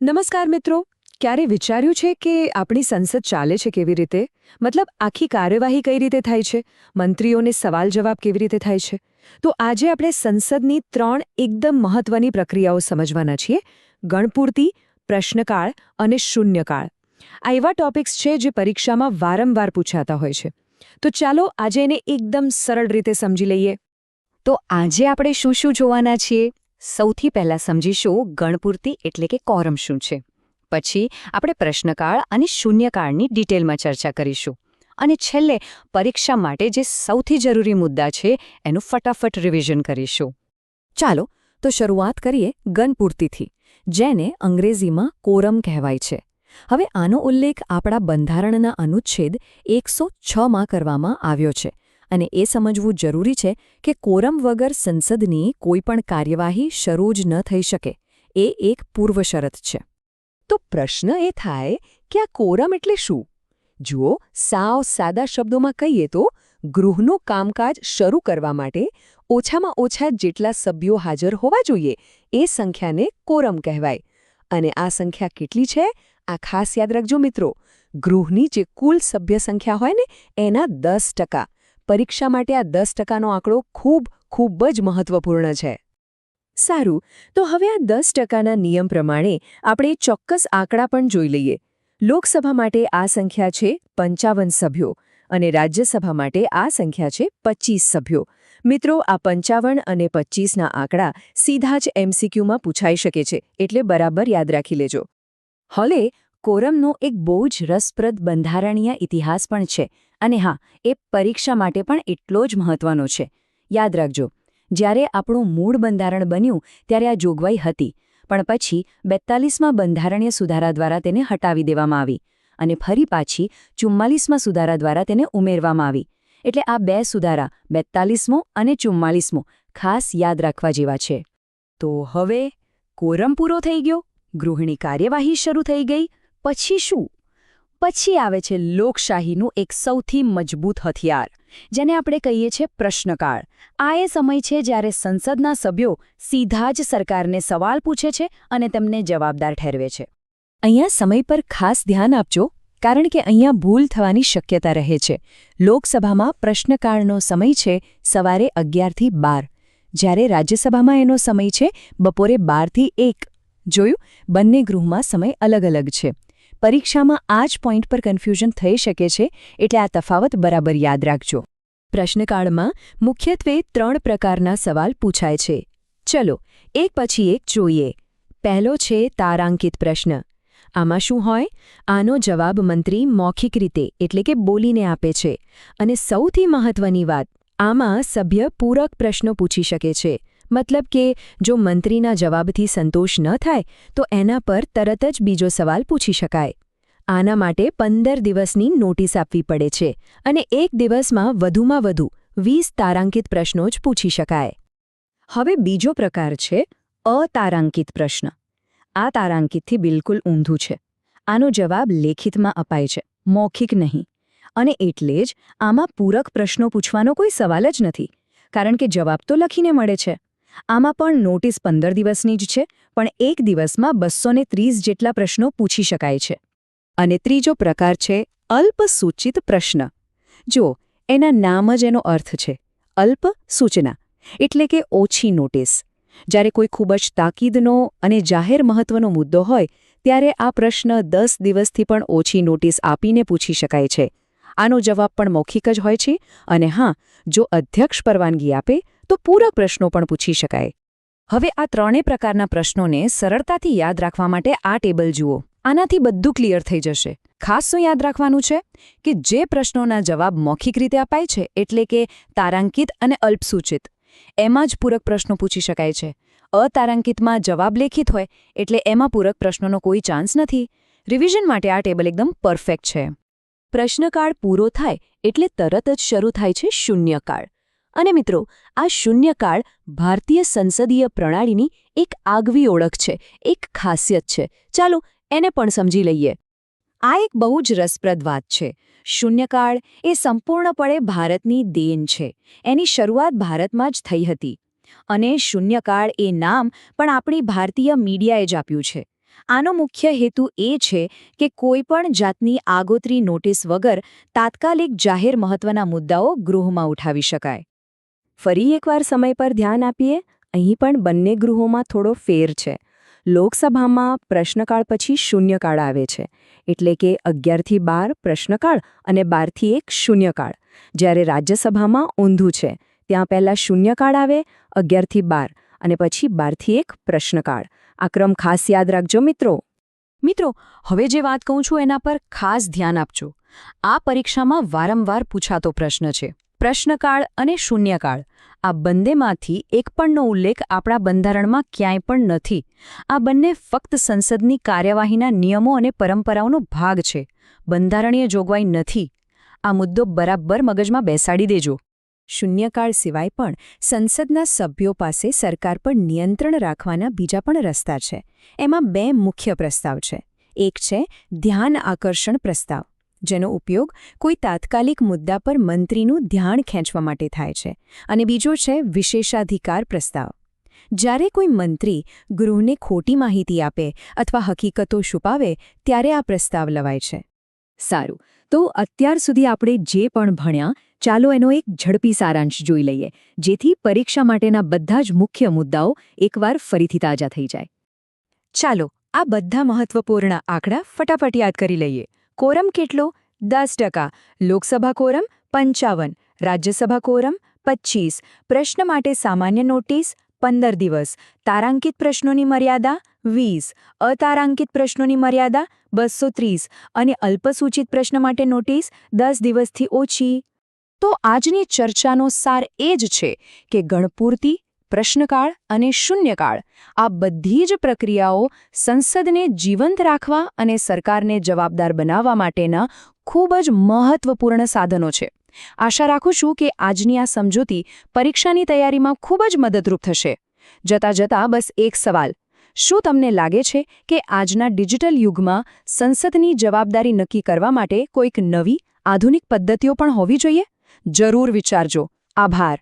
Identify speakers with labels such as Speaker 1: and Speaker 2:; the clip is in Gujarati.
Speaker 1: નમસ્કાર મિત્રો. ક્યારે વિચાર્યું છે કે આપણી સંસદ ચાલે છે કેવી રીતે? મતલબ આખી કાર્યવાહી કઈ રીતે થાય છે? મંત્રીઓને સવાલ જવાબ કેવી રીતે થાય છે? તો આજે આપણે સંસદની 3 એકદમ મહત્વની પ્રક્રિયાઓ સમજવાના છીએ: ગણપૂર્તિ, પ્રશ્નકાળ અને શૂન્યકાળ. આ એવા ટોપિક્સ છે જે પરીક્ષામાં વારંવાર પૂછાતા હોય છે. તો ચાલો આજે એને એકદમ સરળ રીતે સમજી લઈએ.
Speaker 2: તો આજે આપણે શું શું જોવાના છીએ? સૌથી પહેલા સમજીશું ગણપૂર્તિ એટલે કે કોરમ શું છે. પછી આપણે પ્રશ્નકાળ અને શૂન્યકાળની ડિટેલમાં ચર્ચા કરીશું. અને છેલ્લે પરીક્ષા માટે જે સૌથી જરૂરી મુદ્દા છે એનું ફટાફટ રિવિઝન કરીશું. ચાલો તો શરૂઆત કરીએ ગણપૂર્તિથી, જેને અંગ્રેજીમાં કોરમ કહેવાય છે. હવે આનો ઉલ્લેખ આપણા બંધારણના અનુચ્છેદ 106માં કરવામાં આવ્યો છે. અને એ સમજવું જરૂરી છે કે કોરમ વગર સંસદની કોઈપણ કાર્યવાહી શરૂ જ ન થઈ શકે. એ એક પૂર્વ શરત છે.
Speaker 1: તો પ્રશ્ન એ થાય કે આ કોરમ એટલે શું? જુઓ, સાવ સાદા શબ્દોમાં કહીએ તો ગૃહનું કામકાજ શરૂ કરવા માટે ઓછામાં ઓછા જેટલા સભ્યો હાજર હોવા જોઈએ એ સંખ્યાને કોરમ કહેવાય. અને આ સંખ્યા કેટલી છે? આ ખાસ યાદ રાખજો મિત્રો. ગૃહની જે કુલ સભ્ય સંખ્યા હોય ને એના 10%. પરીક્ષા માટે આ 10%નો આંકડો ખૂબ જ મહત્વપૂર્ણ છે. સારું, તો હવે આ 10%ના નિયમ પ્રમાણે આપણે ચોક્કસ આંકડા પણ જોઈ લઈએ. લોકસભા માટે આ સંખ્યા છે 55 સભ્યો અને રાજ્યસભા માટે આ સંખ્યા છે 25 સભ્યો. મિત્રો, આ 55 અને 25ના આંકડા સીધા જ MCQમાં પૂછાઈ શકે છે, એટલે બરાબર યાદ રાખી લેજો.
Speaker 2: હવે કોરમનો એક બહુ જ રસપ્રદ બંધારણીય ઇતિહાસ પણ છે. અને હા, એ પરીક્ષા માટે પણ એટલો જ મહત્વનો છે. યાદ રાખજો, જ્યારે આપણું મૂળ બંધારણ બન્યું ત્યારે આ જોગવાઈ હતી, પણ પછી 42માં બંધારણીય સુધારા દ્વારા તેને હટાવી દેવામાં આવી અને ફરી પાછી 44માં સુધારા દ્વારા તેને ઉમેરવામાં આવી. એટલે આ 2 સુધારા 42મો અને 44મો ખાસ યાદ રાખવા જેવા છે. તો હવે કોરમ પૂરો થઈ ગયો, ગૃહની કાર્યવાહી શરૂ થઈ ગઈ. પછી શું? પછી આવે છે લોકશાહીનું એક સૌથી મજબૂત હથિયાર, જેને આપણે કહીએ છીએ પ્રશ્નકાળ. આ એ સમય છે જ્યારે સંસદના સભ્યો સીધા જ સરકારને સવાલ પૂછે છે અને તેમને જવાબદાર ઠેરવે છે. અહીંયા સમય પર ખાસ ધ્યાન આપજો, કારણ કે અહીંયા ભૂલ થવાની શક્યતા રહે છે. લોકસભામાં પ્રશ્નકાળનો સમય છે સવારે 11 થી 12, જ્યારે રાજ્યસભામાં એનો સમય છે બપોરે 12 થી 1. જોયું, બંને ગૃહમાં સમય અલગ અલગ છે. પરીક્ષામાં આ જ પોઈન્ટ પર કન્ફ્યુઝન થઈ શકે છે, એટલે આ તફાવત બરાબર યાદ રાખજો. પ્રશ્નકાળમાં મુખ્યત્વે 3 પ્રકારના સવાલ પૂછાય છે. ચલો એક પછી એક જોઈએ. પહેલો છે તારાંકિત પ્રશ્ન. આમાં શું હોય? આનો જવાબ મંત્રી મૌખિક રીતે એટલે કે બોલીને આપે છે. અને સૌથી મહત્વની વાત, આમાં સભ્ય પૂરક પ્રશ્નો પૂછી શકે છે. મતલબ કે જો મંત્રીના જવાબથી સંતોષ ન થાય તો એના પર તરત જ બીજો સવાલ પૂછી શકાય. આના માટે 15 દિવસની નોટિસ આપવી પડે છે અને એક દિવસમાં વધુમાં વધુ 20 તારાંકિત પ્રશ્નો જ પૂછી શકાય. હવે બીજો પ્રકાર છે અતારાંકિત પ્રશ્ન. આ તારાંકિતથી બિલકુલ ઊંધું છે. આનો જવાબ લેખિતમાં અપાય છે, મૌખિક નહીં. અને એટલે જ આમાં પૂરક પ્રશ્નો પૂછવાનો કોઈ સવાલ જ નથી, કારણ કે જવાબ તો લખીને મળે છે. આમાં પણ નોટિસ 15 દિવસની જ છે, પણ એક દિવસમાં 230 જેટલા પ્રશ્નો પૂછી શકાય છે. અને ત્રીજો પ્રકાર છે અલ્પસૂચિત પ્રશ્ન. જો એના નામ જ એનો અર્થ છે, અલ્પ સૂચના, એટલે કે ઓછી નોટિસ. જ્યારે કોઈ ખૂબ જ તાકીદનો અને જાહેર મહત્વનો મુદ્દો હોય ત્યારે આ પ્રશ્ન 10 દિવસથી પણ ઓછી નોટિસ આપીને પૂછી શકાય છે. આનો જવાબ પણ મૌખિક જ હોય છે. અને હા, જો અધ્યક્ષ પરવાનગી આપે તો પૂરક પ્રશ્નો પણ પૂછી શકાય. હવે આ 3 પ્રકારના પ્રશ્નોને સરળતાથી યાદ રાખવા માટે આ ટેબલ જુઓ. આનાથી બધું ક્લિયર થઈ જશે. ખાસ શું યાદ રાખવાનું છે કે જે પ્રશ્નોના જવાબ મૌખિક રીતે અપાય છે, એટલે કે તારાંકિત અને અલ્પસૂચિત, એમાં જ પૂરક પ્રશ્નો પૂછી શકાય છે. અતારાંકિતમાં જવાબ લેખિત હોય એટલે એમાં પૂરક પ્રશ્નોનો કોઈ ચાન્સ નથી. રિવિઝન માટે આ ટેબલ એકદમ પરફેક્ટ છે. પ્રશ્નકાળ પૂરો થાય એટલે તરત જ શરૂ થાય છે શૂન્યકાળ. અને મિત્રો, આ શૂન્યકાળ ભારતીય સંસદીય પ્રણાલીની એક આગવી ઓળખ છે, એક ખાસિયત છે. ચાલો એને પણ સમજી લઈએ. આ એક બહુ જ રસપ્રદ વાત છે. શૂન્યકાળ એ સંપૂર્ણપણે ભારતની દેન છે. એની શરૂઆત ભારતમાં જ થઈ હતી. અને શૂન્યકાળ એ નામ પણ આપણી ભારતીય મીડિયાએ જ આપ્યું છે. આનો મુખ્ય હેતુ એ છે કે કોઈપણ જાતની આગોતરી નોટિસ વગર તાત્કાલિક જાહેર મહત્વના મુદ્દાઓ ગૃહમાં ઉઠાવી શકાય. ફરી એકવાર સમય પર ધ્યાન આપીએ. અહીં પણ બંને ગૃહોમાં થોડો ફેર છે. લોકસભામાં પ્રશ્નકાળ પછી શૂન્યકાળ આવે છે, એટલે કે 11 થી 12 પ્રશ્નકાળ અને 12 થી 1 શૂન્યકાળ. જ્યારે રાજ્યસભામાં ઊંધું છે, ત્યાં પહેલા શૂન્યકાળ આવે 11 થી 12 અને પછી 12 થી 1 પ્રશ્નકાળ. આ ક્રમ ખાસ યાદ રાખજો મિત્રો.
Speaker 1: હવે જે વાત કહું છું એના પર ખાસ ધ્યાન આપજો. આ પરીક્ષામાં વારંવાર પૂછાતો પ્રશ્ન છે. પ્રશ્નકાળ અને શૂન્યકાળ આ બંનેમાંથી એક પણનો ઉલ્લેખ આપણા બંધારણમાં ક્યાંય પણ નથી. આ બંને ફક્ત સંસદની કાર્યવાહીના નિયમો અને પરંપરાઓનો ભાગ છે. બંધારણીય જોગવાઈ નથી. આ મુદ્દો બરાબર મગજમાં બેસાડી દેજો.
Speaker 2: શૂન્યકાળ સિવાય પણ સંસદના સભ્યો પાસે સરકાર પર નિયંત્રણ રાખવાના બીજા પણ રસ્તા છે. એમાં 2 મુખ્ય પ્રસ્તાવ છે. એક છે ધ્યાન આકર્ષણ પ્રસ્તાવ, જેનો ઉપયોગ કોઈ તાત્કાલિક મુદ્દા પર મંત્રીનું ધ્યાન ખેંચવા માટે થાય છે, અને બીજો છે વિશેષાધિકાર પ્રસ્તાવ. જ્યારે કોઈ મંત્રી ગૃહને ખોટી માહિતી આપે અથવા હકીકતો છુપાવે ત્યારે આ પ્રસ્તાવ લવાય છે. સારું, તો અત્યાર સુધી આપણે જે પણ ભણ્યા, ચાલો એનો એક ઝડપી સારાંશ જોઈ લઈએ, જેથી પરીક્ષા માટેના બધા જ મુખ્ય મુદ્દાઓ એકવાર ફરીથી તાજા થઈ જાય. ચાલો, આ બધા મહત્વપૂર્ણ આંકડા ફટાફટ યાદ કરી લઈએ. કોરમ કેટલો? 10%. લોકસભા કોરમ 55%. રાજ્યસભા કોરમ 25%. પ્રશ્ન માટે સામાન્ય નોટિસ 15 દિવસ. તારાંકિત પ્રશ્નોની મર્યાદા 20. અતારાંકિત પ્રશ્નોની મર્યાદા 230. અને અલ્પસૂચિત પ્રશ્ન માટે નોટિસ 10 દિવસથી ઓછી. તો આજની ચર્ચાનો સાર એ જ છે કે ગણપૂર્તિ, પ્રશ્નકાળ અને શૂન્યકાળ આ બધી જ પ્રક્રિયાઓ સંસદને જીવંત રાખવા અને સરકારને જવાબદાર બનાવવા માટેના ખૂબ જ મહત્વપૂર્ણ સાધનો છે. આશા રાખું છું કે આજની આ સમજૂતી પરીક્ષાની તૈયારીમાં ખૂબ જ મદદરૂપ થશે. જતાં બસ એક સવાલ. શું તમને લાગે છે કે આજના ડિજિટલ યુગમાં સંસદની જવાબદારી નક્કી કરવા માટે કોઈક નવી, આધુનિક પદ્ધતિઓ પણ હોવી જોઈએ? જરૂર વિચારજો. આભાર.